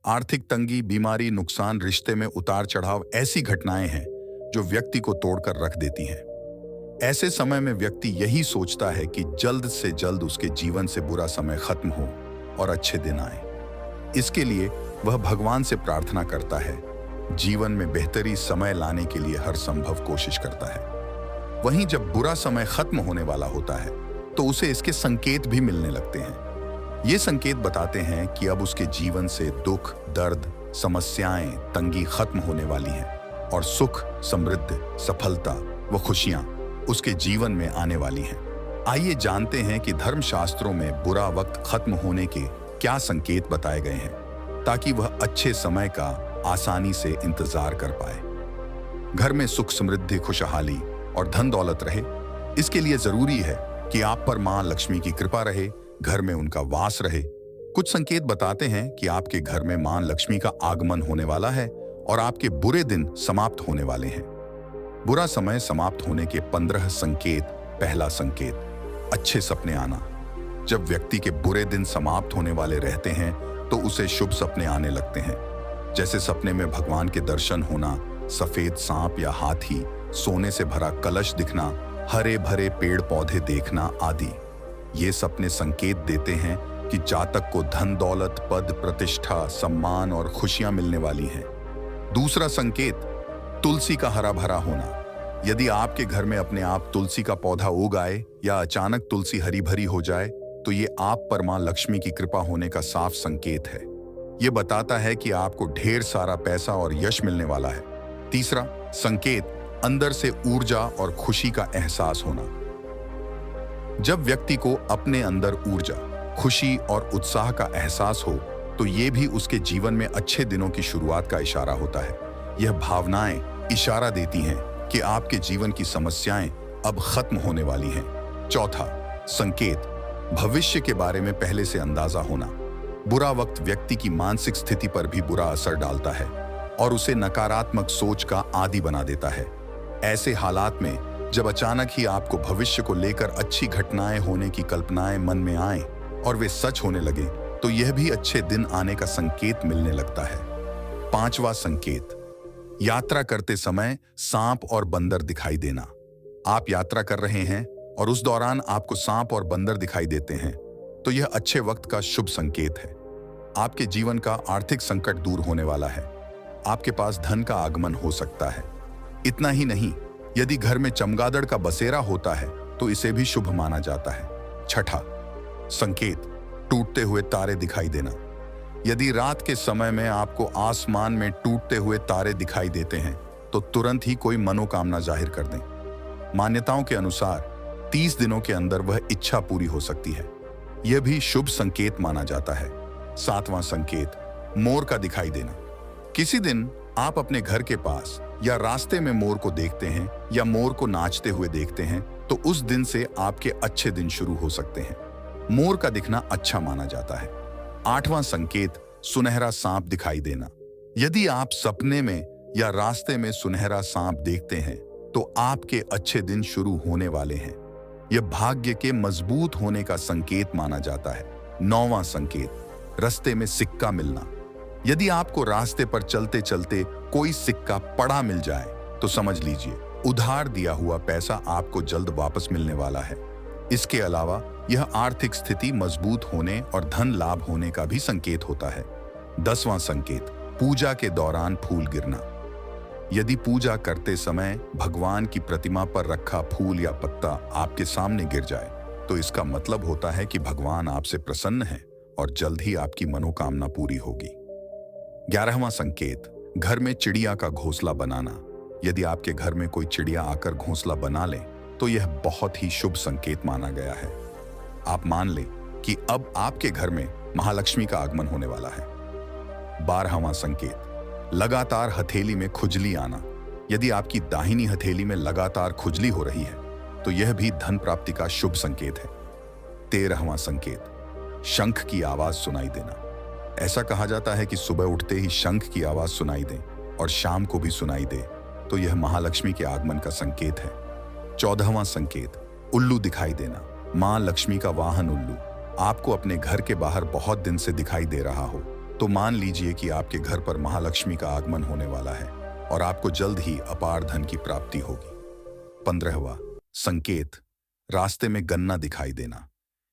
आर्थिक तंगी, बीमारी, नुकसान, रिश्ते में उतार चढ़ाव ऐसी घटनाएं हैं जो व्यक्ति को तोड़कर रख देती हैं। ऐसे समय में व्यक्ति यही सोचता है कि जल्द से जल्द उसके जीवन से बुरा समय खत्म हो और अच्छे दिन आए। इसके लिए वह भगवान से प्रार्थना करता है, जीवन में बेहतरी समय लाने के लिए हर संभव कोशिश करता है। वहीं जब बुरा समय खत्म होने वाला होता है तो उसे इसके संकेत भी मिलने लगते हैं। ये संकेत बताते हैं कि अब उसके जीवन से दुख, दर्द, समस्याएं, तंगी खत्म होने वाली हैं और सुख, समृद्धि, सफलता व खुशियां उसके जीवन में आने वाली हैं। आइए जानते हैं कि धर्मशास्त्रों में बुरा वक्त खत्म होने के क्या संकेत बताए गए हैं ताकि वह अच्छे समय का आसानी से इंतजार कर पाए। घर में सुख, समृद्धि, खुशहाली और धन दौलत रहे, इसके लिए जरूरी है कि आप पर मां लक्ष्मी की कृपा रहे, घर में उनका वास रहे। कुछ संकेत बताते हैं कि आपके घर में मां लक्ष्मी का आगमन होने वाला है और आपके बुरे दिन समाप्त होने वाले हैं। बुरा समय समाप्त होने के 15 संकेत। पहला संकेत, अच्छे सपने आना। जब व्यक्ति के बुरे दिन समाप्त होने वाले रहते हैं तो उसे शुभ सपने आने लगते हैं, जैसे सपने में भगवान के दर्शन होना, सफेद सांप या हाथी, सोने से भरा कलश दिखना, हरे भरे पेड़ पौधे देखना आदि। ये सपने संकेत देते हैं कि जातक को धन दौलत, पद, प्रतिष्ठा, सम्मान और खुशियां मिलने वाली हैं। दूसरा संकेत, तुलसी का हरा भरा होना। यदि आपके घर में अपने आप तुलसी का पौधा उग आए या अचानक तुलसी हरी भरी हो जाए तो ये आप पर मां लक्ष्मी की कृपा होने का साफ संकेत है। ये बताता है कि आपको ढेर सारा पैसा और यश मिलने वाला है। तीसरा संकेत, अंदर से ऊर्जा और खुशी का एहसास होना। जब व्यक्ति को अपने अंदर ऊर्जा, खुशी और उत्साह का एहसास हो तो ये भी उसके जीवन में अच्छे दिनों की शुरुआत का इशारा होता है। यह भावनाएं इशारा देती हैं कि आपके जीवन की समस्याएं अब खत्म होने वाली हैं। चौथा संकेत, भविष्य के बारे में पहले से अंदाजा होना। बुरा वक्त व्यक्ति की मानसिक स्थिति पर भी बुरा असर डालता है और उसे नकारात्मक सोच का आदी बना देता है। ऐसे हालात में जब अचानक ही आपको भविष्य को लेकर अच्छी घटनाएं होने की कल्पनाएं मन में आए और वे सच होने लगे तो यह भी अच्छे दिन आने का संकेत मिलने लगता है। पांचवा संकेत, यात्रा करते समय सांप और बंदर दिखाई देना। आप यात्रा कर रहे हैं और उस दौरान आपको सांप और बंदर दिखाई देते हैं तो यह अच्छे वक्त का शुभ संकेत है। आपके जीवन का आर्थिक संकट दूर होने वाला है। आपके पास धन का आगमन हो सकता है। इतना ही नहीं, यदि घर में चमगादड़ का बसेरा होता है तो इसे भी शुभ माना जाता है। छठा संकेत, टूटते हुए तारे दिखाई देना। यदि रात के समय में आपको आसमान में टूटते हुए तारे दिखाई देते हैं तो तुरंत ही कोई मनोकामना जाहिर कर दें। मान्यताओं के अनुसार 30 दिनों के अंदर वह इच्छा पूरी हो सकती है। यह भी शुभ संकेत माना जाता है। सातवां संकेत, मोर का दिखाई देना। किसी दिन आप अपने घर के पास या रास्ते में मोर को देखते हैं या मोर को नाचते हुए देखते हैं तो उस दिन से आपके अच्छे दिन शुरू हो सकते हैं। मोर का दिखना अच्छा माना जाता है। आठवां संकेत, सुनहरा सांप दिखाई देना। यदि आप सपने में या रास्ते में सुनहरा सांप देखते हैं तो आपके अच्छे दिन शुरू होने वाले हैं। यह भाग्य के मजबूत होने का संकेत माना जाता है। नौवां संकेत, रास्ते में सिक्का मिलना। यदि आपको रास्ते पर चलते चलते कोई सिक्का पड़ा मिल जाए तो समझ लीजिए उधार दिया हुआ पैसा आपको जल्द वापस मिलने वाला है। इसके अलावा यह आर्थिक स्थिति मजबूत होने और धन लाभ होने का भी संकेत होता है। 10वां संकेत, पूजा के दौरान फूल गिरना। यदि पूजा करते समय भगवान की प्रतिमा पर रखा फूल या पत्ता आपके सामने गिर जाए तो इसका मतलब होता है कि भगवान आपसे प्रसन्न हैं और जल्द ही आपकी मनोकामना पूरी होगी। 11वां संकेत, घर में चिड़िया का घोंसला बनाना। यदि आपके घर में कोई चिड़िया आकर घोंसला बना ले तो यह बहुत ही शुभ संकेत माना गया है। आप मान लें कि अब आपके घर में महालक्ष्मी का आगमन होने वाला है। 12वां संकेत, लगातार हथेली में खुजली आना। यदि आपकी दाहिनी हथेली में लगातार खुजली हो रही है तो यह भी धन प्राप्ति का शुभ संकेत है। 13वां संकेत, शंख की आवाज सुनाई देना। ऐसा कहा जाता है कि सुबह उठते ही शंख की आवाज सुनाई दे और शाम को भी सुनाई दे तो यह महालक्ष्मी के आगमन का संकेत है। 14वां संकेत, उल्लू दिखाई देना। मां लक्ष्मी का वाहन उल्लू आपको अपने घर के बाहर बहुत दिन से दिखाई दे रहा हो तो मान लीजिए कि आपके घर पर महालक्ष्मी का आगमन होने वाला है और आपको जल्द ही अपार धन की प्राप्ति होगी। 15वां संकेत, रास्ते में गन्ना दिखाई देना।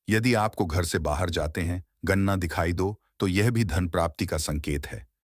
यदि आपको घर से बाहर जाते हैं गन्ना दिखाई दो तो यह भी धन प्राप्ति का संकेत है।